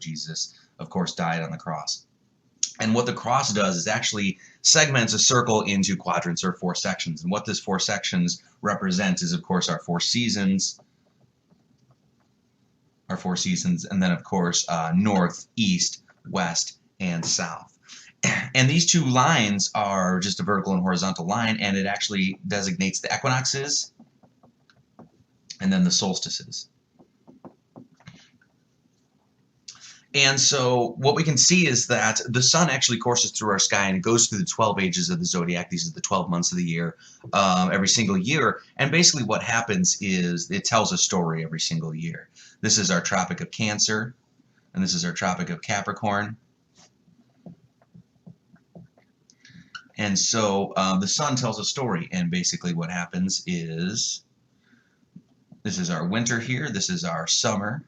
Jesus, of course, died on the cross. And what the cross does is actually segments a circle into quadrants or 4 sections. And what this 4 sections represent is, of course, our 4 seasons, and then, of course, north, east, west, and south. And these 2 lines are just a vertical and horizontal line, and it actually designates the equinoxes and then the solstices. And so what we can see is that the sun actually courses through our sky, and it goes through the 12 ages of the zodiac. These are the 12 months of the year, every single year. And basically what happens is it tells a story every single year. This is our Tropic of Cancer, and this is our Tropic of Capricorn. And so the sun tells a story, and basically what happens is this is our winter here, this is our summer.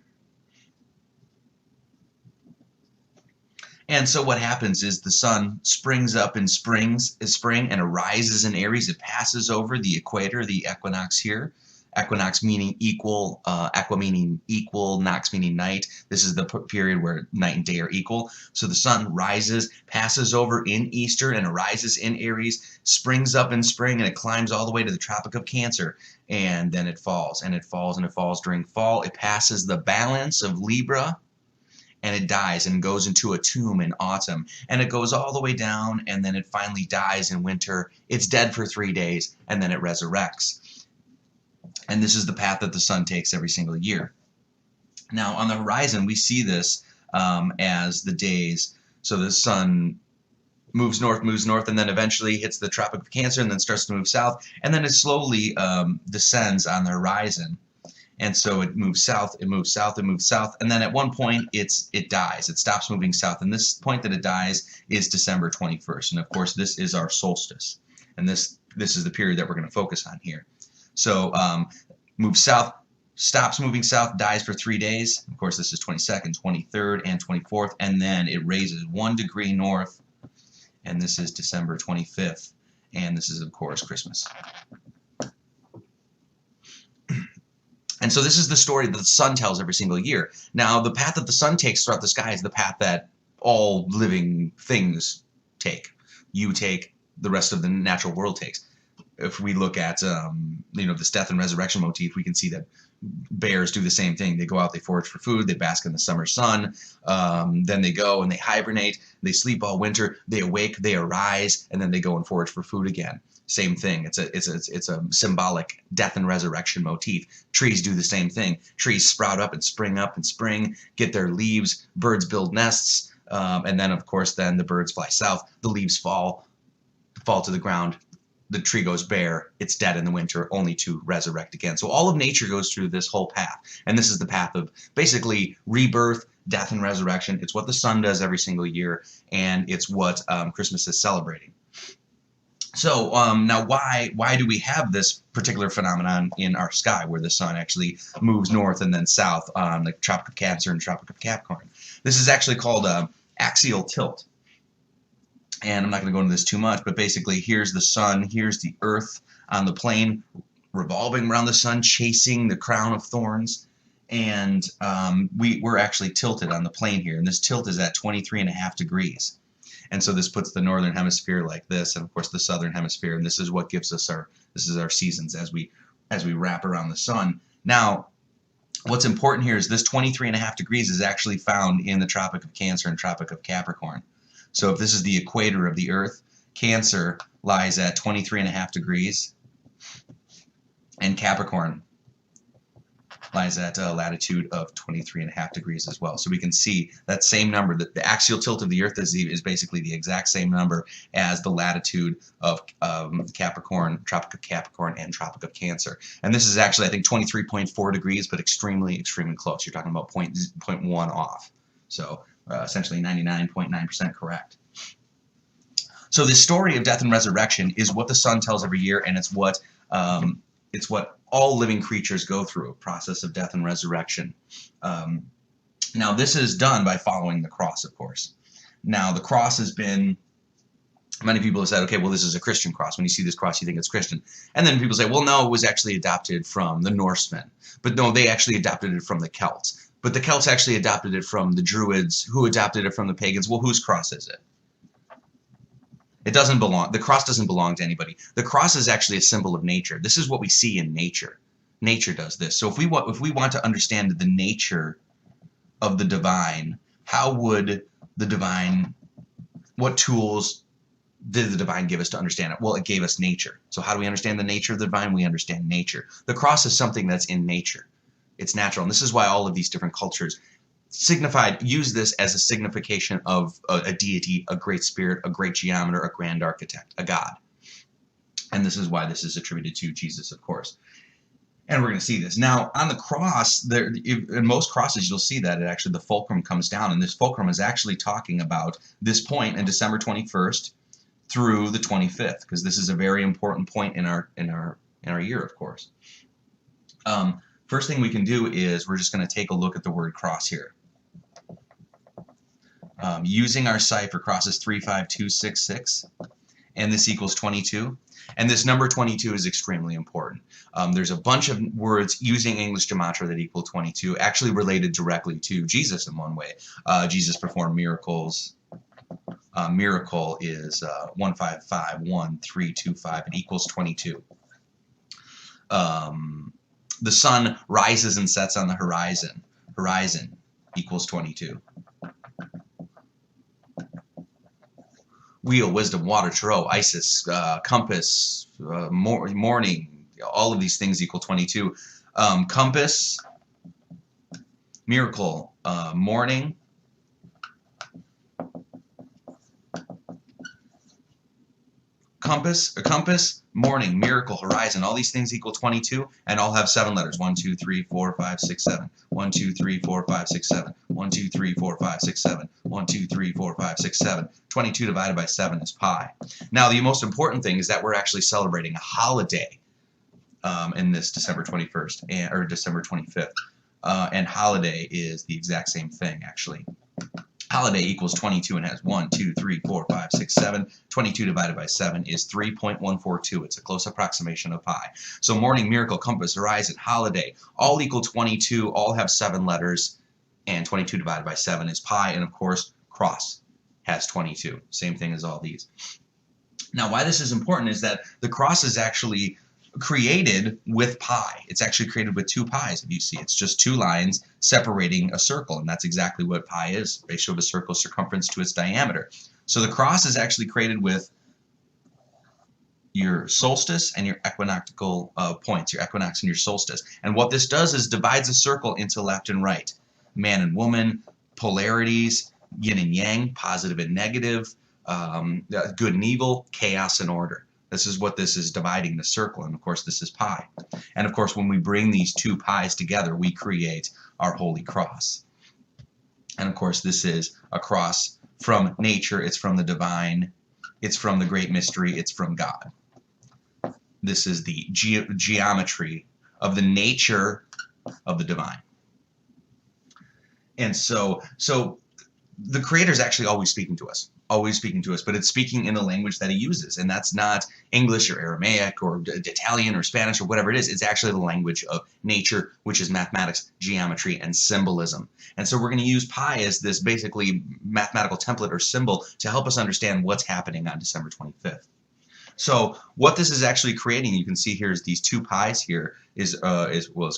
And so what happens is the sun springs up in spring and arises in Aries. It passes over the equator, the equinox here. Equinox meaning equal, equa meaning equal, nox meaning night. This is the period where night and day are equal. So the sun rises, passes over in Easter and arises in Aries, springs up in spring, and it climbs all the way to the Tropic of Cancer. And then it falls, and it falls, and it falls during fall. It passes the balance of Libra, and it dies and goes into a tomb in autumn. And it goes all the way down, and then it finally dies in winter. It's dead for 3 days, and then it resurrects. And this is the path that the sun takes every single year. Now, on the horizon, we see this as the days. So the sun moves north, and then eventually hits the Tropic of Cancer, and then starts to move south, and then it slowly descends on the horizon. And so it moves south, it moves south, it moves south, and then at one point it dies. It stops moving south, and this point that it dies is December 21st. And of course, this is our solstice, and this is the period that we're going to focus on here. So moves south, stops moving south, dies for 3 days. Of course, this is 22nd, 23rd, and 24th, and then it raises 1 degree north, and this is December 25th, and this is, of course, Christmas. And so this is the story that the sun tells every single year. Now, the path that the sun takes throughout the sky is the path that all living things take. You take, the rest of the natural world takes. If we look at this death and resurrection motif, we can see that bears do the same thing. They go out, they forage for food, they bask in the summer sun, then they go and they hibernate, they sleep all winter, they awake, they arise, and then they go and forage for food again. Same thing. It's a symbolic death and resurrection motif. Trees do the same thing. Trees sprout up in spring, get their leaves, birds build nests, and then of course then the birds fly south, the leaves fall to the ground, the tree goes bare, it's dead in the winter, only to resurrect again. So all of nature goes through this whole path, and this is the path of basically rebirth, death, and resurrection. It's what the sun does every single year, and it's what Christmas is celebrating. So now why do we have this particular phenomenon in our sky where the sun actually moves north and then south on the Tropic of Cancer and Tropic of Capricorn? This is actually called axial tilt. And I'm not going to go into this too much, but basically here's the sun, here's the earth on the plane, revolving around the sun, chasing the crown of thorns. And we're actually tilted on the plane here, and this tilt is at 23.5 degrees. And so this puts the northern hemisphere like this, and of course the southern hemisphere, and this is what gives us our seasons as we wrap around the sun. Now, what's important here is this 23.5 degrees is actually found in the Tropic of Cancer and Tropic of Capricorn. So if this is the equator of the Earth, Cancer lies at 23.5 degrees, and Capricorn lies at a latitude of 23.5 degrees as well. So we can see that same number, that the axial tilt of the Earth is basically the exact same number as the latitude of Capricorn, Tropic of Capricorn, and Tropic of Cancer. And this is actually, I think, 23.4 degrees, but extremely, extremely close. You're talking about 0.1 off. So essentially 99.9% correct. So this story of death and resurrection is what the sun tells every year, and it's what all living creatures go through, a process of death and resurrection. Now this is done by following the cross, of course. Now the cross has been, many people have said, okay, well this is a Christian cross. When you see this cross you think it's Christian. And then people say, well no, it was actually adopted from the Norsemen. But no, they actually adopted it from the Celts. But the Celts actually adopted it from the Druids, who adopted it from the pagans. Well, whose cross is it? It doesn't belong. The cross doesn't belong to anybody. The cross is actually a symbol of nature. This is what we see in nature. Nature does this. So if we want to understand the nature of the divine, how would the divine, what tools did the divine give us to understand it? Well, it gave us nature. So how do we understand the nature of the divine? We understand nature. The cross is something that's in nature. It's natural. And this is why all of these different cultures use this as a signification of a deity, a great spirit, a great geometer, a grand architect, a god. And this is why this is attributed to Jesus, of course. And we're going to see this. Now, on the cross, in most crosses, you'll see that the fulcrum comes down. And this fulcrum is actually talking about this point in December 21st through the 25th, because this is a very important point in our year, of course. First thing we can do is we're just going to take a look at the word cross here. Using our cipher, cross is 35266, and this equals 22. And this number 22 is extremely important. There's a bunch of words using English gematria that equal 22, actually related directly to Jesus in one way. Jesus performed miracles. Miracle is 1551325. It equals 22. The sun rises and sets on the horizon. Horizon equals 22. Wheel, wisdom, water, tarot, Isis, compass, morning, all of these things equal 22. Compass, miracle, morning, compass, morning, miracle, horizon, all these things equal 22, and all have 7 letters. 1, 2, 3, 4, 5, 6, 7. 1, 2, 3, 4, 5, 6, 7. 1, 2, 3, 4, 5, 6, 7. 1, 2, 3, 4, 5, 6, 7. 22 divided by 7 is pi. Now, the most important thing is that we're actually celebrating a holiday in this December 21st, or December 25th. And holiday is the exact same thing, actually. Holiday equals 22 and has 1, 2, 3, 4, 5, 6, 7. 22 divided by 7 is 3.142. It's a close approximation of pi. So morning, miracle, compass, horizon, holiday, all equal 22, all have 7 letters, and 22 divided by 7 is pi. And of course, cross has 22. Same thing as all these. Now, why this is important is that the cross is actually created with pi. It's actually created with 2 pi's, if you see. It's just 2 lines separating a circle, and that's exactly what pi is, ratio of a circle's circumference to its diameter. So the cross is actually created with your solstice and your equinoctial points, your equinox and your solstice. And what this does is divides a circle into left and right, man and woman, polarities, yin and yang, positive and negative, good and evil, chaos and order. This is what this is dividing the circle, and of course this is pi. And of course when we bring these 2 pi's together, we create our Holy Cross. And of course this is a cross from nature, it's from the divine, it's from the great mystery, it's from God. This is the geometry of the nature of the divine. And so the Creator is actually always speaking to us, but it's speaking in the language that he uses, and that's not English or Aramaic or Italian or Spanish or whatever it is. It's actually the language of nature, which is mathematics, geometry, and symbolism. And so we're going to use pi as this basically mathematical template or symbol to help us understand what's happening on December 25th. So what this is actually creating, you can see here, is these 2 pi's here is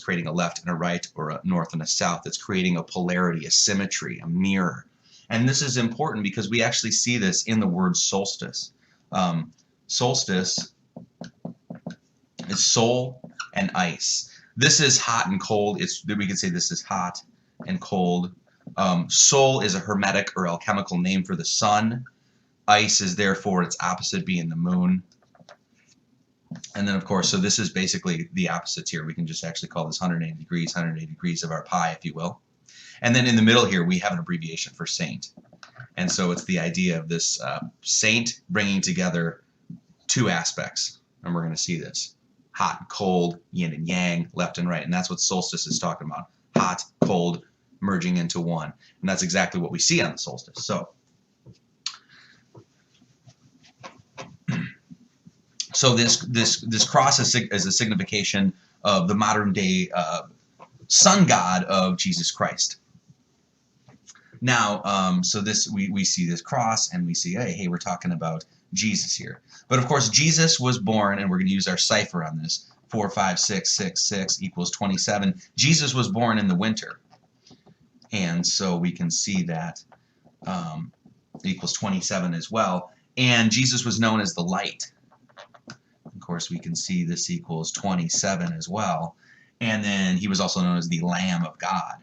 creating a left and a right, or a north and a south. It's creating a polarity, a symmetry, a mirror. And this is important because we actually see this in the word solstice. Solstice is soul and ice. This is hot and cold. We could say this is hot and cold. Sol is a hermetic or alchemical name for the sun. Ice is therefore its opposite, being the moon. And then of course, so this is basically the opposites here. We can just actually call this 180 degrees of our pi, if you will. And then in the middle here, we have an abbreviation for saint. And so it's the idea of this saint bringing together 2 aspects. And we're going to see this. Hot and cold, yin and yang, left and right. And that's what solstice is talking about. Hot, cold, merging into one. And that's exactly what we see on the solstice. So this cross is a signification of the modern day sun god of Jesus Christ. Now, so this we see this cross, and we see, hey, we're talking about Jesus here. But of course, Jesus was born, and we're going to use our cipher on this. 4, 5, 6, 6, 6 equals 27. Jesus was born in the winter. And so we can see that equals 27 as well. And Jesus was known as the light. Of course, we can see this equals 27 as well. And then he was also known as the Lamb of God.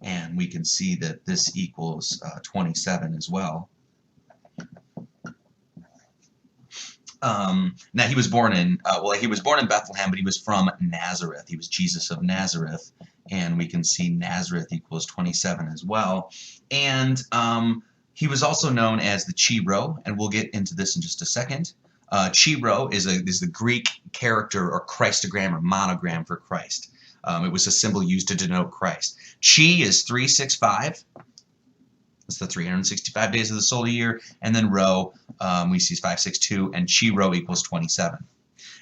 And we can see that this equals 27 as well. Now he was born in he was born in Bethlehem, but he was from Nazareth. He was Jesus of Nazareth, and we can see Nazareth equals 27 as well. And he was also known as the Chi-Rho, and we'll get into this in just a second. Chi-Rho is the Greek character or Christogram or monogram for Christ. It was a symbol used to denote Christ. Chi is 365. It's the 365 days of the solar year. And then Rho, we see 562, and Chi-Rho equals 27.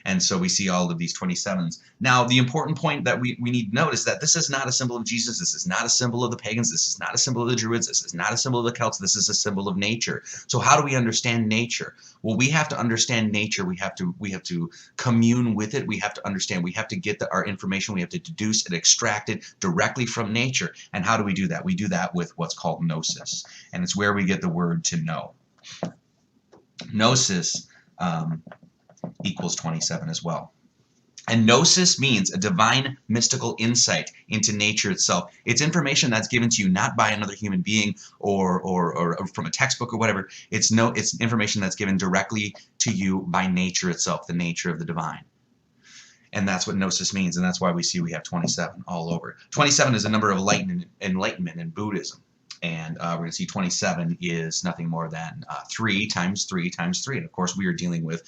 And so we see all of these 27s. Now, the important point that we need to note is that this is not a symbol of Jesus. This is not a symbol of the pagans. This is not a symbol of the Druids. This is not a symbol of the Celts. This is a symbol of nature. So how do we understand nature? Well, we have to understand nature. We have to commune with it. We have to understand. We have to get our information. We have to deduce and extract it directly from nature. And how do we do that? We do that with what's called gnosis. And it's where we get the word to know. Gnosis equals 27 as well. And gnosis means a divine mystical insight into nature itself. It's information that's given to you not by another human being or from a textbook or whatever. It's information that's given directly to you by nature itself, the nature of the divine. And that's what gnosis means, and that's why we have 27 all over. 27 is a number of enlightenment in Buddhism. And we're going to see 27 is nothing more than 3 times 3 times 3. And of course, we are dealing with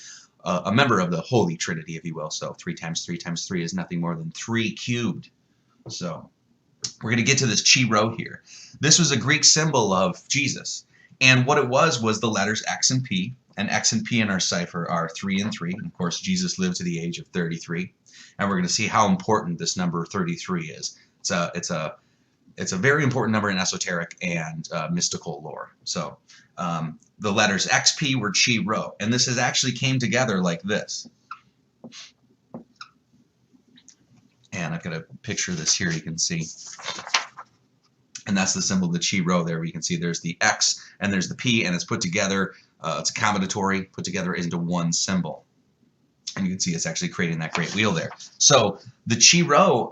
a member of the Holy Trinity, if you will. So 3 times 3 times 3 is nothing more than 3 cubed. So we're going to get to this Chi-Rho here. This was a Greek symbol of Jesus. And what it was the letters X and P. And X and P in our cipher are 3 and 3. And of course, Jesus lived to the age of 33. And we're going to see how important this number 33 is. It's a very important number in esoteric and mystical lore. So the letters XP were Chi-Rho, and this actually came together like this. And I've got a picture of this here you can see. And that's the symbol of the Chi-Rho there. You can see there's the X and there's the P, and it's put together, it's a combinatory, put together into one symbol. And you can see it's actually creating that great wheel there. So the Chi-Rho,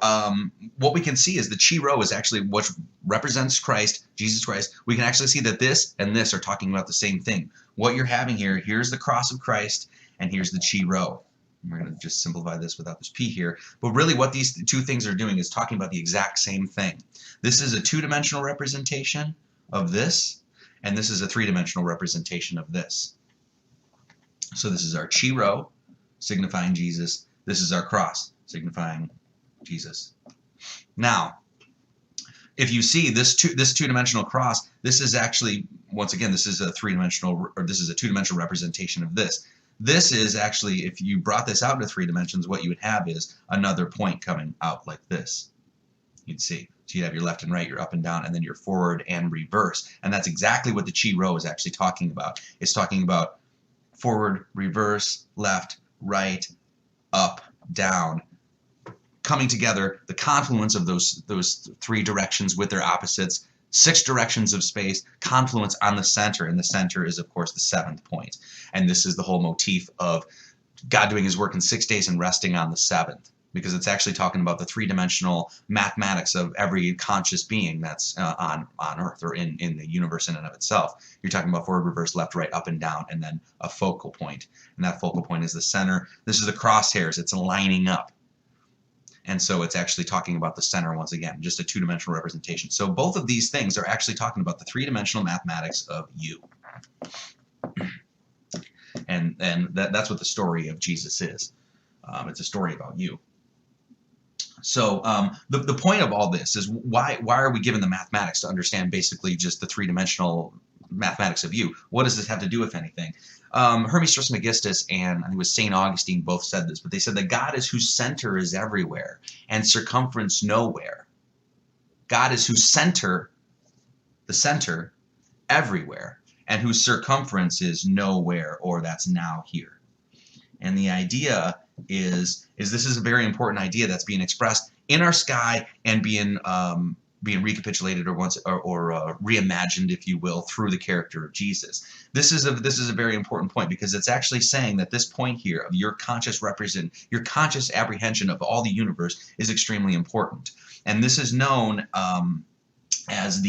what we can see is the Chi-Rho is actually what represents Christ, Jesus Christ. We can actually see that this and this are talking about the same thing. What you're having here, here's the cross of Christ, and here's the Chi-Rho. We're going to just simplify this without this P here. But really what these two things are doing is talking about the exact same thing. This is a two-dimensional representation of this, and this is a three-dimensional representation of this. So this is our Chi-Rho, signifying Jesus. This is our cross, signifying Jesus. Now, if you see this two-dimensional cross, this is actually, once again, this is a three-dimensional, or this is a two-dimensional representation of this. This is actually, if you brought this out into 3 dimensions, what you would have is another point coming out like this. You'd see. So you'd have your left and right, your up and down, and then your forward and reverse. And that's exactly what the Chi-Rho is actually talking about. It's talking about forward, reverse, left, right, up, down, coming together, the confluence of those 3 directions with their opposites, 6 directions of space, confluence on the center, and the center is, of course, the 7th point. And this is the whole motif of God doing his work in 6 days and resting on the 7th, because it's actually talking about the 3-dimensional mathematics of every conscious being that's on Earth or in the universe in and of itself. You're talking about forward, reverse, left, right, up, and down, and then a focal point. And that focal point is the center. This is the crosshairs. It's lining up. And so it's actually talking about the center once again, just a 2-dimensional representation. So both of these things are actually talking about the 3-dimensional mathematics of you. And that's what the story of Jesus is. It's a story about you. So the point of all this is why are we given the mathematics to understand basically just the 3-dimensional mathematics of U. What does this have to do with anything? Hermes Trismegistus and I think it was St. Augustine both said this, but they said that God is whose center is everywhere and circumference nowhere. God is whose center, the center, everywhere, and whose circumference is nowhere, or that's now here. And the idea is this is a very important idea that's being expressed in our sky and being recapitulated or reimagined, if you will, through the character of Jesus. This is a very important point, because it's actually saying that this point here of your conscious apprehension of all the universe is extremely important. And this is known as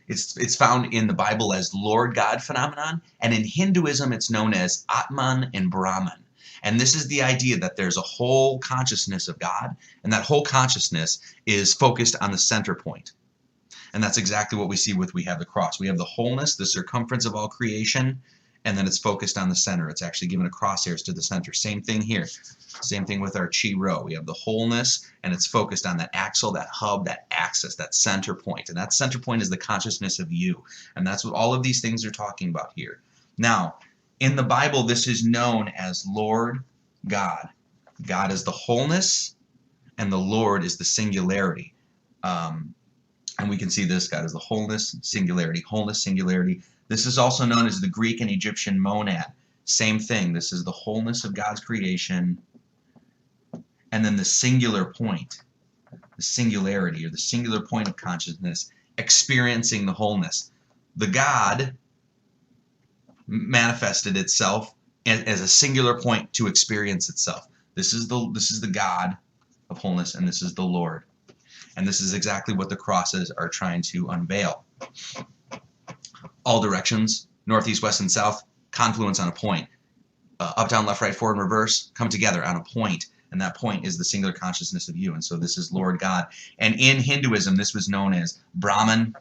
it's found in the Bible as Lord God phenomenon, and in Hinduism it's known as Atman and Brahman. And this is the idea that there's a whole consciousness of God, and that whole consciousness is focused on the center point. And that's exactly what we see we have the cross. We have the wholeness, the circumference of all creation, and then it's focused on the center. It's actually given a crosshairs to the center. Same thing here. Same thing with our chi rho. We have the wholeness, and it's focused on that axle, that hub, that axis, that center point. And that center point is the consciousness of you. And that's what all of these things are talking about here. Now, in the Bible, this is known as Lord God. God is the wholeness, and the Lord is the singularity. And we can see this. God is the wholeness, singularity, wholeness, singularity. This is also known as the Greek and Egyptian monad. Same thing. This is the wholeness of God's creation, and then the singular point, the singularity, or the singular point of consciousness, experiencing the wholeness. The God manifested itself as a singular point to experience itself. This is the God of wholeness, and this is the Lord. And this is exactly what the crosses are trying to unveil. All directions, north, east, west, and south, confluence on a point. Up, down, left, right, forward, and reverse, come together on a point. And that point is the singular consciousness of you. And so this is Lord God. And in Hinduism, this was known as Brahman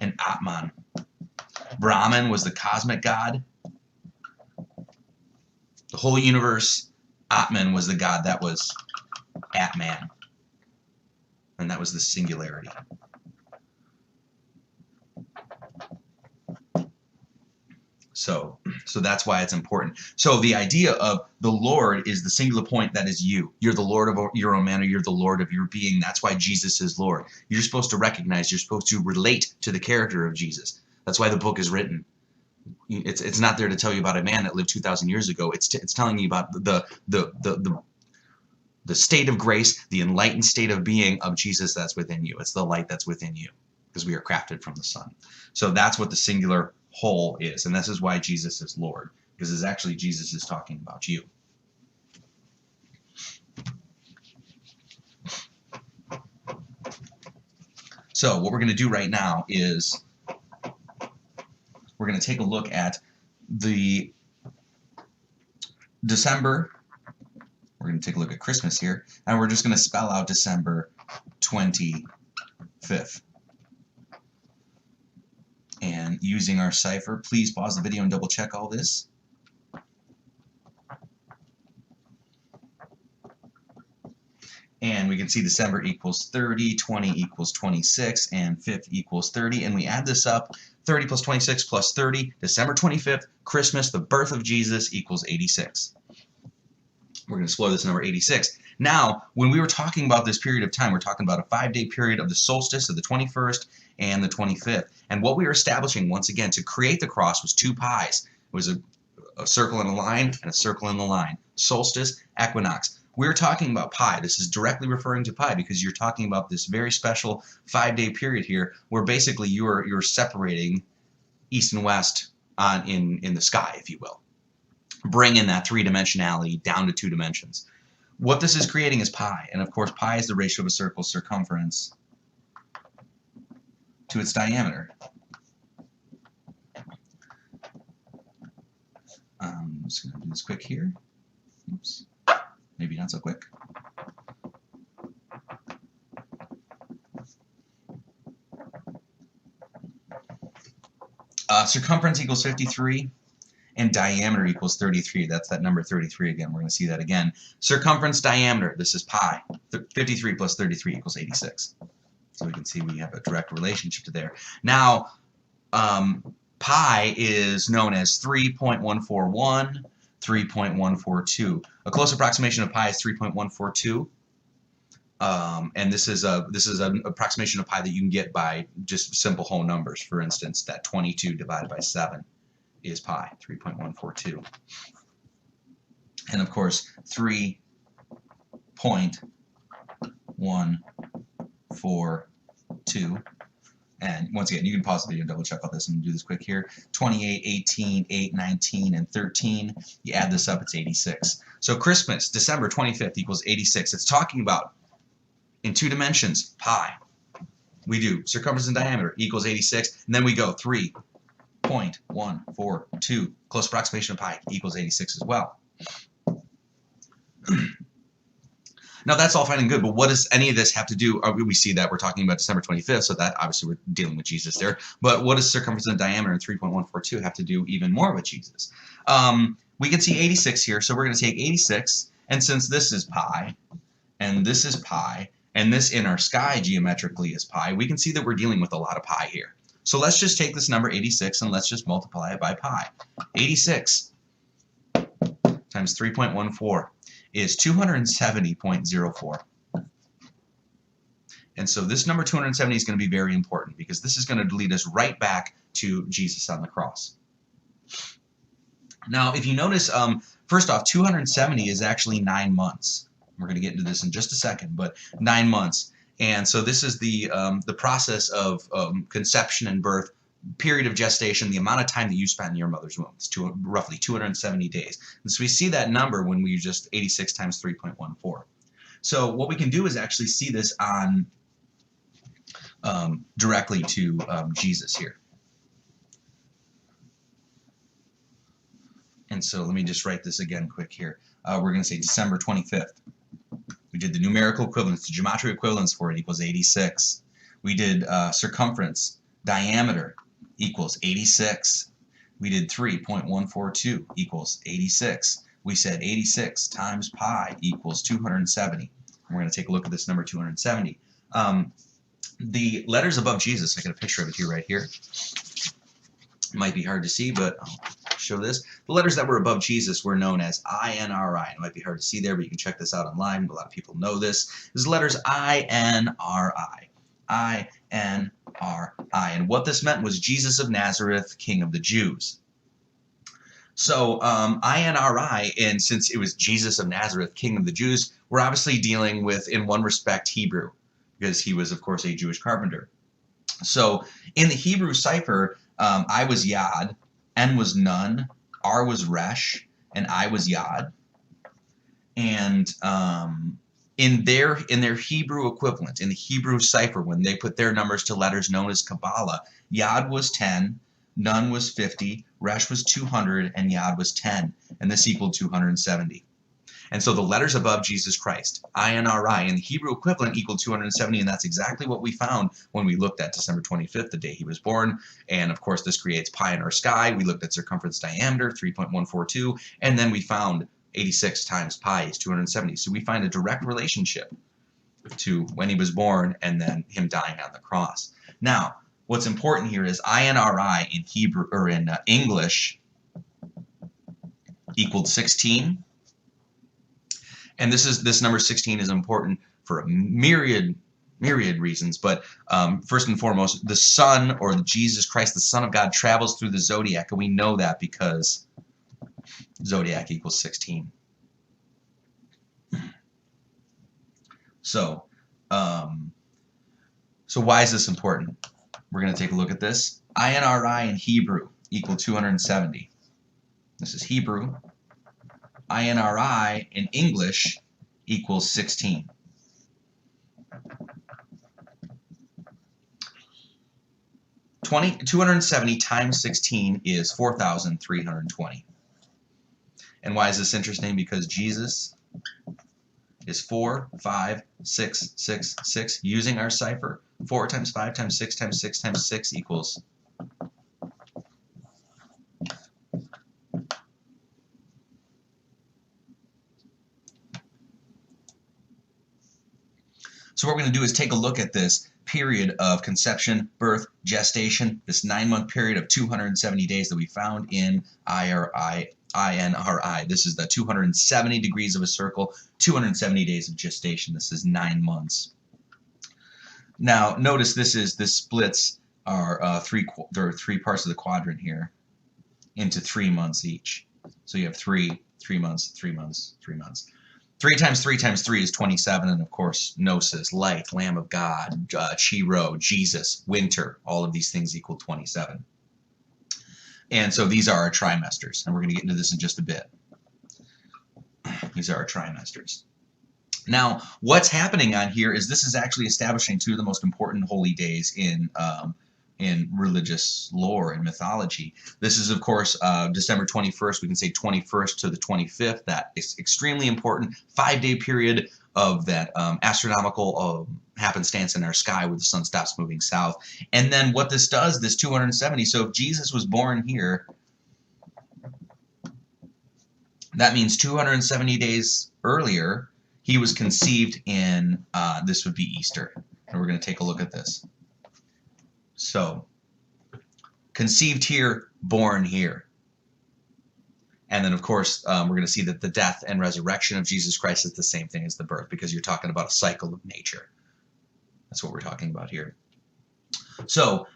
and Atman. Brahman was the cosmic God, the whole universe. Atman was the God that was Atman, and that was the singularity. So that's why it's important. So the idea of the Lord is the singular point that is you. You're the Lord of your own man, or you're the Lord of your being. That's why Jesus is Lord. You're supposed to recognize, you're supposed to relate to the character of Jesus. That's why the book is written. It's not there to tell you about a man that lived 2,000 years ago. It's telling you about the state of grace, the enlightened state of being of Jesus that's within you. It's the light that's within you, because we are crafted from the sun. So that's what the singular whole is, and this is why Jesus is Lord, because it's actually Jesus is talking about you. So what we're going to do right now is we're going to take a look at the December. We're going to take a look at Christmas here, and we're just going to spell out December 25th. And using our cipher, please pause the video and double check all this. And we can see December equals 30, 20 equals 26, and 5th equals 30. And we add this up, 30 plus 26 plus 30, December 25th, Christmas, the birth of Jesus, equals 86. We're going to explore this number 86. Now, when we were talking about this period of time, we're talking about a 5-day period of the solstice of the 21st and the 25th. And what we were establishing, once again, to create the cross was 2 pies. It was a circle and a line, and a circle and a line. Solstice, equinox. We're talking about pi. This is directly referring to pi, because you're talking about this very special 5-day period here, where basically you're separating east and west in the sky, if you will. Bring in that 3-dimensionality down to 2 dimensions. What this is creating is pi, and of course pi is the ratio of a circle's circumference to its diameter. I'm just going to do this quick here. Oops. Maybe not so quick. Circumference equals 53, and diameter equals 33. That's that number 33 again. We're going to see that again. Circumference, diameter, this is pi. 53 plus 33 equals 86. So we can see we have a direct relationship to there. Now, Pi is known as 3.141, 3.142. A close approximation of pi is 3.142. And this is an approximation of pi that you can get by just simple whole numbers. For instance, that 22 divided by 7 is pi, 3.142. And of course, 3.142. And once again, you can pause the video and double check all this and do this quick here. 28, 18, 8, 19, and 13. You add this up, it's 86. So Christmas, December 25th equals 86. It's talking about, in 2 dimensions, pi. We do circumference and diameter equals 86. And then we go 3.142. Close approximation of pi equals 86 as well. Now that's all fine and good, but what does any of this have to do? We see that we're talking about December 25th, so that obviously we're dealing with Jesus there. But what does circumference and diameter in 3.142 have to do even more with Jesus? We can see 86 here, so we're going to take 86, and since this is pi, and this is pi, and this in our sky geometrically is pi, we can see that we're dealing with a lot of pi here. So let's just take this number 86 and let's just multiply it by pi. 86 times 3.14 is 270.04. And so this number 270 is going to be very important because this is going to lead us right back to Jesus on the cross. Now, if you notice, first off, 270 is actually 9 months. We're going to get into this in just a second, but 9 months. And so this is the process of conception and birth, period of gestation, the amount of time that you spent in your mother's womb. It's roughly 270 days. And so we see that number when we just 86 times 3.14. So what we can do is actually see this on directly to Jesus here. And so let me just write this again quick here. We're going to say December 25th. We did the numerical equivalence, the geometry equivalence for it equals 86. We did circumference, diameter equals 86. We did 3.142 equals 86. We said 86 times pi equals 270. We're going to take a look at this number 270. The letters above Jesus, I got a picture of it here, right here. It might be hard to see, but I'll show this. The letters that were above Jesus were known as I-N-R-I. It might be hard to see there, but you can check this out online. A lot of people know this. This is the letters I-N-R-I. I-N-R-I. And what this meant was Jesus of Nazareth, King of the Jews. So I-N-R-I, and since it was Jesus of Nazareth, King of the Jews, we're obviously dealing with, in one respect, Hebrew, because he was, of course, a Jewish carpenter. So in the Hebrew cipher, I was Yod, N was Nun, R was Resh, and I was Yod. And in their Hebrew equivalent, in the Hebrew cipher, when they put their numbers to letters known as Kabbalah, Yod was 10, Nun was 50, Resh was 200, and Yod was 10, and this equaled 270. And so the letters above Jesus Christ, I-N-R-I, in the Hebrew equivalent equaled 270, and that's exactly what we found when we looked at December 25th, the day he was born. And of course, this creates pi in our sky. We looked at circumference diameter, 3.142, and then we found 86 times pi is 270. So we find a direct relationship to when he was born and then him dying on the cross. Now, what's important here is I-N-R-I in Hebrew or in English equaled 16. And this number 16 is important for a myriad reasons, but first and foremost, the Son, or Jesus Christ, the Son of God, travels through the zodiac, and we know that because zodiac equals 16. So why is this important? We're going to take a look at this. I-N-R-I in Hebrew equal 270. This is Hebrew. I-N-R-I in English equals 16. – 270 times 16 is 4,320. And why is this interesting? Because Jesus is 4, 5, 6, 6, 6. Using our cipher, 4 times 5 times 6 times 6 times 6 equals . So So what we're going to do is take a look at this period of conception, birth, gestation, this 9-month period of 270 days that we found in INRI. This is the 270 degrees of a circle, 270 days of gestation. This is 9 months. Now, notice this splits our there are 3 parts of the quadrant here into 3 months each. So you have 3 months, 3 months, 3 months. 3 times 3 times 3 is 27, and of course, Gnosis, light, Lamb of God, Chi-Rho, Jesus, winter, all of these things equal 27. And so these are our trimesters, and we're going to get into this in just a bit. These are our trimesters. Now, what's happening on here is this is actually establishing 2 of the most important holy days in religious lore and mythology. This is, of course, December 21st. We can say 21st to the 25th. That is extremely important. 5-day period of that astronomical happenstance in our sky where the sun stops moving south. And then what this does, this 270, so if Jesus was born here, that means 270 days earlier, he was conceived in, this would be Easter. And we're going to take a look at this. So, conceived here, born here. And then, of course, we're going to see that the death and resurrection of Jesus Christ is the same thing as the birth, because you're talking about a cycle of nature. That's what we're talking about here. So,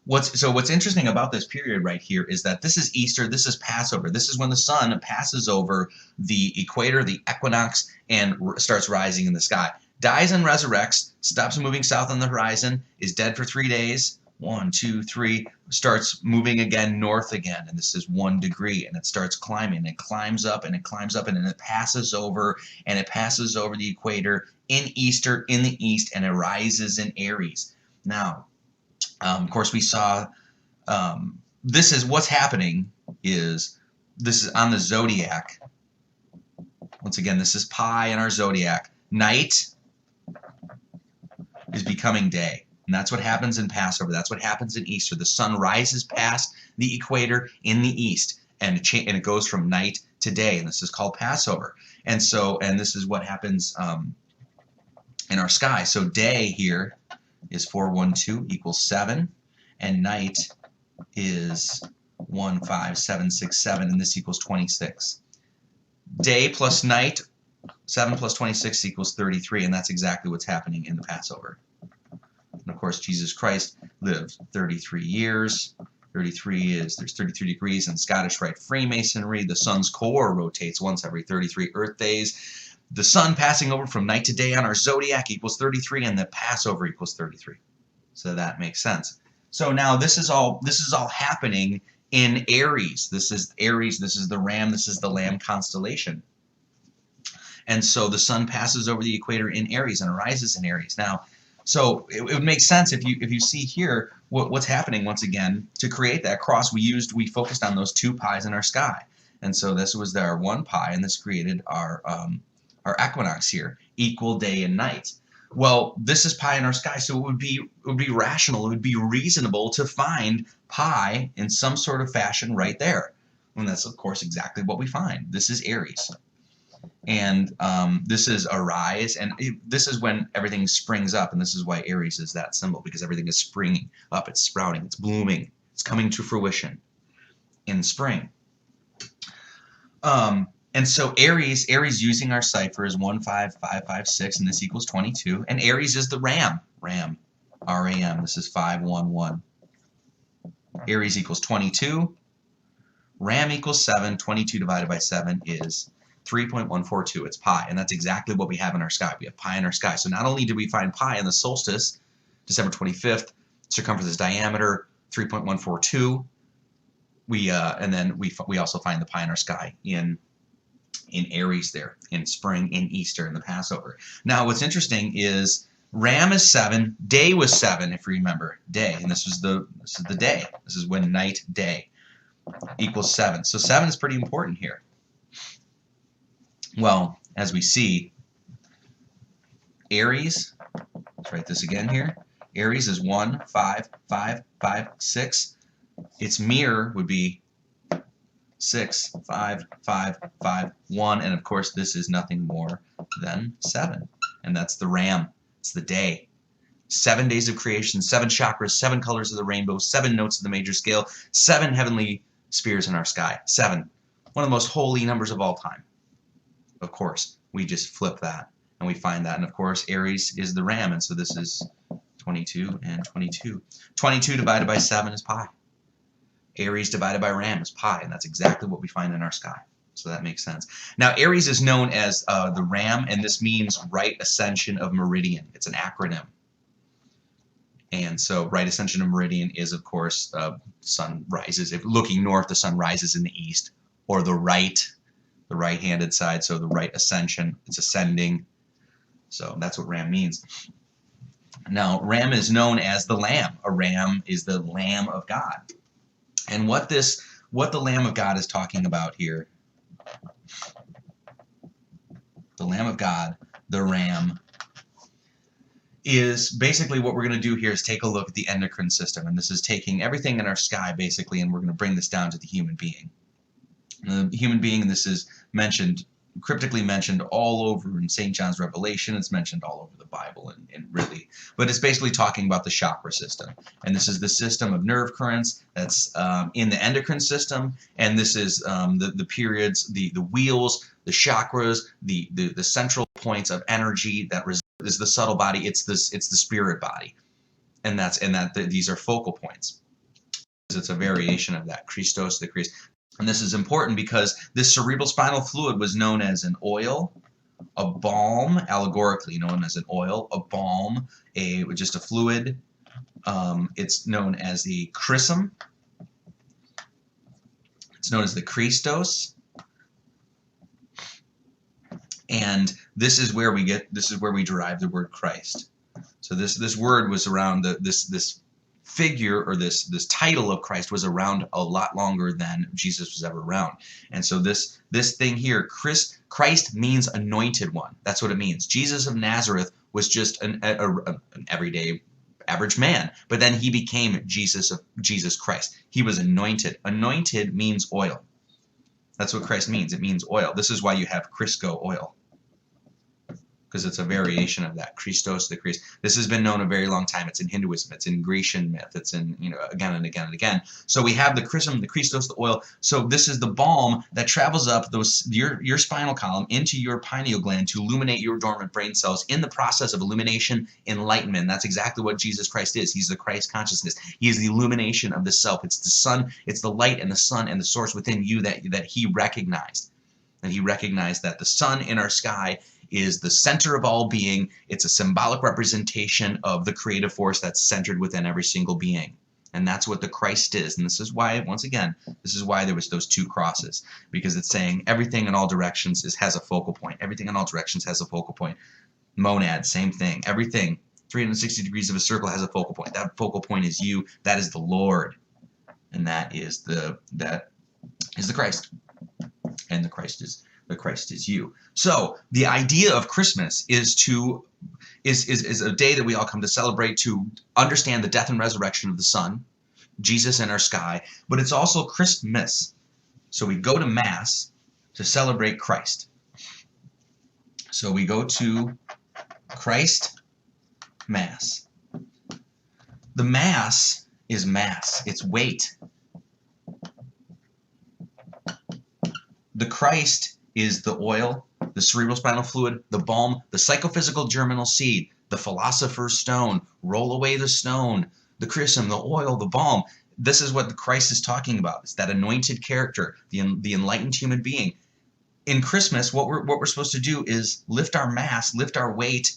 what's interesting about this period right here is that this is Easter, this is Passover. This is when the sun passes over the equator, the equinox, and starts rising in the sky. Dies and resurrects, stops moving south on the horizon, is dead for 3 days, 1, 2, 3, starts moving again north again, and this is 1 degree, and it starts climbing, it climbs up, and it climbs up, and then it passes over, the equator in Easter, in the east, and it rises in Aries. Now, of course, we saw, this is what's happening is, this is on the zodiac. Once again, this is pi in our zodiac. Night is becoming day. And that's what happens in Passover. That's what happens in Easter. The sun rises past the equator in the east, and it goes from night to day. And this is called Passover. And this is what happens in our sky. So day here is 412 equals 7, and night is 15767, and this equals 26. Day plus night, 7 plus 26 equals 33, and that's exactly what's happening in the Passover. And of course, Jesus Christ lived 33 years. 33 is, there's 33 degrees in Scottish Rite Freemasonry. The sun's core rotates once every 33 Earth days. The sun passing over from night to day on our zodiac equals 33, and the Passover equals 33. So that makes sense. So now this is all happening in Aries. This is Aries, this is the Ram, this is the Lamb constellation. And so the sun passes over the equator in Aries and arises in Aries. Now, so it would make sense if you see here what's happening once again to create that cross. We focused on those 2 pies in our sky, and so this was our 1 pi, and this created our equinox here, equal day and night. Well, this is pi in our sky, so it would be rational, it would be reasonable to find pi in some sort of fashion right there, and that's of course exactly what we find. This is Aries. And this is arise, and this is when everything springs up, and this is why Aries is that symbol, because everything is springing up, it's sprouting, it's blooming, it's coming to fruition in spring. And so Aries using our cipher is 15556, and this equals 22, and Aries is the Ram, R-A-M, this is 511. Aries equals 22, Ram equals 7, 22 divided by 7 is 3.142. It's pi, and that's exactly what we have in our sky. We have pi in our sky. So not only did we find pi in the solstice, December 25th, circumference is diameter 3.142. And then we also find the pi in our sky in Aries there, in spring, in Easter, in the Passover. Now, what's interesting is Ram is 7, day was 7, if you remember, day, and this is the day. This is when night, day equals 7. So 7 is pretty important here. Well, as we see, Aries, let's write this again here. Aries is 1, 5, 5, 5, 6. Its mirror would be 6, 5, 5, 5, 1. And of course, this is nothing more than 7. And that's the Ram. It's It's the day. 7 days of creation, 7 chakras, 7 colors of the rainbow, 7 notes of the major scale, 7 heavenly spheres in our sky. 7. One of the most holy numbers of all time. Of course, we just flip that and we find that. And of course, Aries is the ram. And so this is 22 and 22. 22 divided by 7 is pi. Aries divided by ram is pi. And that's exactly what we find in our sky. So that makes sense. Now, Aries is known as the ram, and this means right ascension of meridian. It's an acronym. And so right ascension of meridian is, of course, sun rises. If looking north, the sun rises in the east, or the right-handed side. So the right ascension, it's ascending. So that's what ram means. Now, ram is known as the lamb. A ram is the Lamb of God. And what the Lamb of God is talking about here, the Lamb of God, the ram, is basically what we're going to do here is take a look at the endocrine system. And this is taking everything in our sky, basically, and we're going to bring this down to the human being. The human being, this is mentioned, cryptically mentioned all over in St. John's Revelation. It's mentioned all over the Bible, and really, but it's basically talking about the chakra system. And this is the system of nerve currents that's in the endocrine system. And this is the periods, the wheels, the chakras, the central points of energy that is the subtle body. It's the spirit body, and these are focal points. It's a variation of that Christos, the Christ. And this is important because this cerebral spinal fluid was known as an oil, a balm, allegorically known as an oil, a balm, just a fluid. It's known as the chrism. It's known as the Christos. And this is where we derive the word Christ. So this word was around this figure, or this title of Christ was around a lot longer than Jesus was ever around. And so this thing here, Christ means anointed one. That's what it means. Jesus of Nazareth was just an everyday average man, but then he became Jesus Christ. He was anointed. Anointed means oil. That's what Christ means. It means oil. This is why you have Crisco oil, because it's a variation of that Christos, the Christ. This has been known a very long time. It's in Hinduism. It's in Grecian myth. It's in, again and again and again. So we have the chrism, the Christos, the oil. So this is the balm that travels up your spinal column into your pineal gland to illuminate your dormant brain cells in the process of illumination, enlightenment. That's exactly what Jesus Christ is. He's the Christ consciousness. He is the illumination of the self. It's the sun. It's the light and the sun and the source within you that he recognized. And he recognized that the sun in our sky is the center of all being. It's a symbolic representation of the creative force that's centered within every single being. And that's what the Christ is. And this is why, once again, there was those 2 crosses, because it's saying everything in all directions has a focal point. Everything in all directions has a focal point. Monad, same thing. Everything, 360 degrees of a circle has a focal point. That focal point is you. That is the Lord. And that is the Christ. And the Christ is you. So the idea of Christmas is a day that we all come to celebrate, to understand the death and resurrection of the Son, Jesus in our sky, but it's also Christmas. So we go to Mass to celebrate Christ. So we go to Christ Mass. The Mass is mass. It's weight. The Christ is the oil, the cerebral spinal fluid, the balm, the psychophysical germinal seed, the philosopher's stone, roll away the stone, the chrism, the oil, the balm. This is what the Christ is talking about. It's that anointed character, the enlightened human being. In Christmas, what we're supposed to do is lift our mass, lift our weight,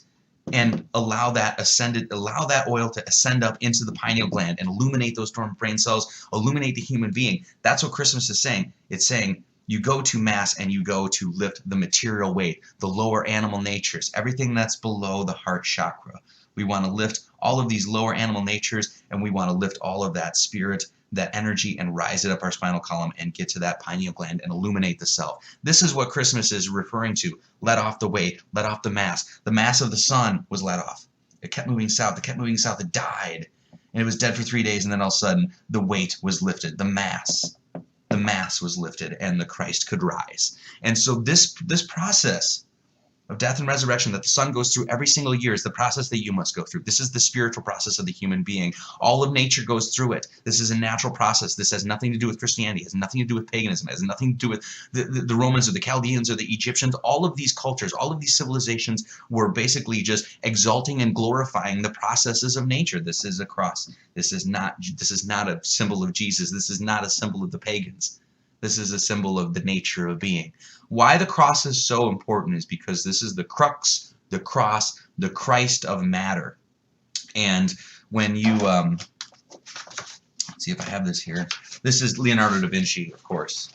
and allow that oil to ascend up into the pineal gland and illuminate those dormant brain cells, illuminate the human being. That's what Christmas is saying. It's saying, you go to Mass and you go to lift the material weight, the lower animal natures, everything that's below the heart chakra. We want to lift all of these lower animal natures, and we want to lift all of that spirit, that energy, and rise it up our spinal column and get to that pineal gland and illuminate the self. This is what Christmas is referring to. Let off the weight, let off the mass. The mass of the sun was let off. It kept moving south. It kept moving south. It died. And it was dead for 3 days, and then all of a sudden, the weight was lifted. The mass was lifted, and the Christ could rise. And so this process of death and resurrection that the Son goes through every single year is the process that you must go through. This is the spiritual process of the human being. All of nature goes through it. This is a natural process. This has nothing to do with Christianity. It has nothing to do with paganism. It has nothing to do with the Romans or the Chaldeans or the Egyptians. All of these cultures, all of these civilizations were basically just exalting and glorifying the processes of nature. This is a cross. This is not a symbol of Jesus. This is not a symbol of the pagans. This is a symbol of the nature of being. Why the cross is so important is because this is the crux, the cross, the Christ of matter. And when you, let's see if I have this here. This is Leonardo da Vinci, of course.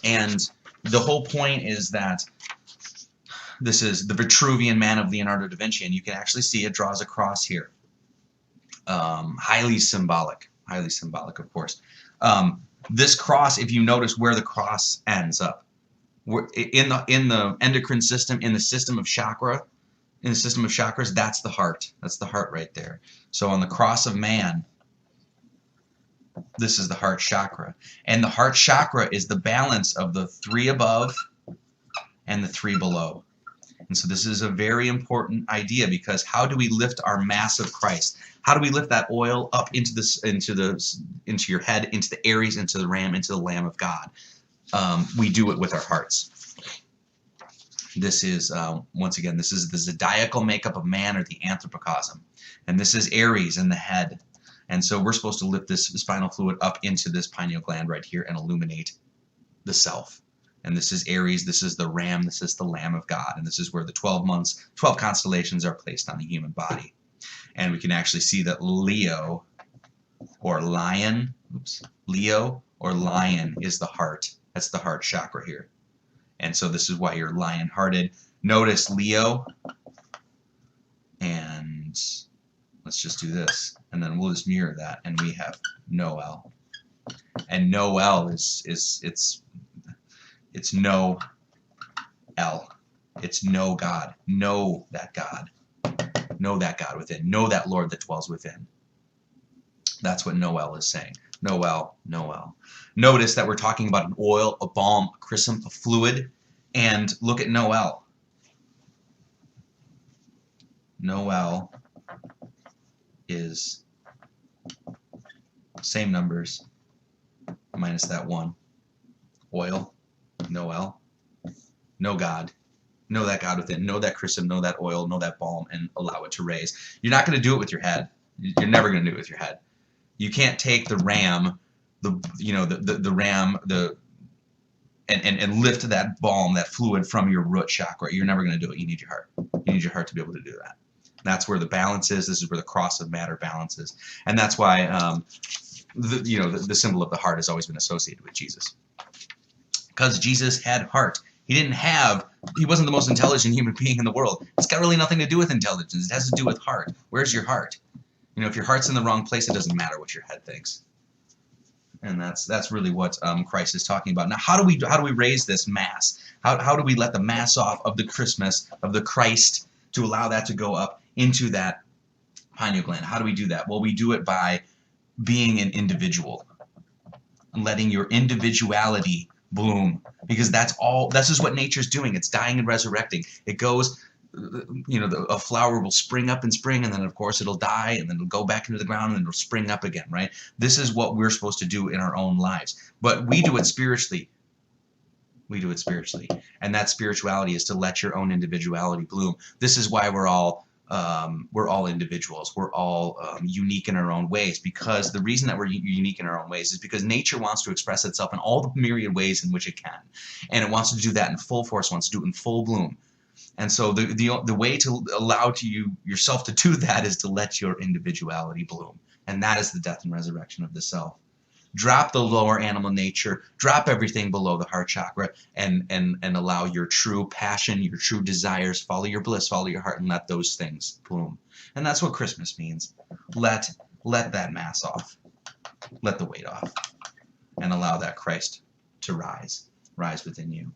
And the whole point is that this is the Vitruvian Man of Leonardo da Vinci, and you can actually see it draws a cross here. Highly symbolic, of course. This cross, if you notice where the cross ends up, in the endocrine system, in the system of chakras, that's the heart. That's the heart right there. So on the cross of man, this is the heart chakra. And the heart chakra is the balance of the 3 above and the 3 below. And so this is a very important idea, because how do we lift our mass of Christ? How do we lift that oil up into your head, into the Aries, into the Ram, into the Lamb of God? We do it with our hearts. This is, once again, this is the zodiacal makeup of man, or the anthropocosm. And this is Aries in the head. And so we're supposed to lift this spinal fluid up into this pineal gland right here and illuminate the self. And this is Aries, this is the Ram, this is the Lamb of God. And this is where the 12 constellations are placed on the human body. And we can actually see that Leo or lion is the heart. That's the heart chakra here. And so this is why you're lion-hearted. Notice Leo, and let's just do this. And then we'll just mirror that, and we have Noel. And Noel it's no L. It's no God. Know that God. Know that God within. Know that Lord that dwells within. That's what Noel is saying. Noel, Noel. Notice that we're talking about an oil, a balm, a chrism, a fluid. And look at Noel. Noel is same numbers minus that 1. Oil, Noel. Know God. Know that God within. Know that chrism, know that oil, know that balm, and allow it to raise. You're not going to do it with your head. You're never going to do it with your head. You can't take the ram, the ram, and lift that balm, that fluid from your root chakra. You're never going to do it. You need your heart. You need your heart to be able to do that. That's where the balance is. This is where the cross of matter balance is. And that's why the symbol of the heart has always been associated with Jesus. Because Jesus had heart. He wasn't the most intelligent human being in the world. It's got really nothing to do with intelligence. It has to do with heart. Where's your heart? If your heart's in the wrong place, it doesn't matter what your head thinks. And that's really what Christ is talking about. Now, how do we raise this mass? How do we let the mass off of the Christmas, of the Christ, to allow that to go up into that pineal gland? How do we do that? Well, we do it by being an individual, letting your individuality bloom, because this is what nature's doing. It's dying and resurrecting. It goes, a flower will spring up in spring, and then of course it'll die, and then it'll go back into the ground, and then it'll spring up again, right? This is what we're supposed to do in our own lives, but we do it spiritually. And that spirituality is to let your own individuality bloom. This is why we're all individuals. We're all unique in our own ways, because the reason that we're unique in our own ways is because nature wants to express itself in all the myriad ways in which it can. And it wants to do that in full force, wants to do it in full bloom. And so the way to allow yourself to do that is to let your individuality bloom. And that is the death and resurrection of the self. Drop the lower animal nature, drop everything below the heart chakra, and allow your true passion, your true desires, follow your bliss, follow your heart, and let those things bloom. And that's what Christmas means. Let that mass off. Let the weight off. And allow that Christ to rise within you.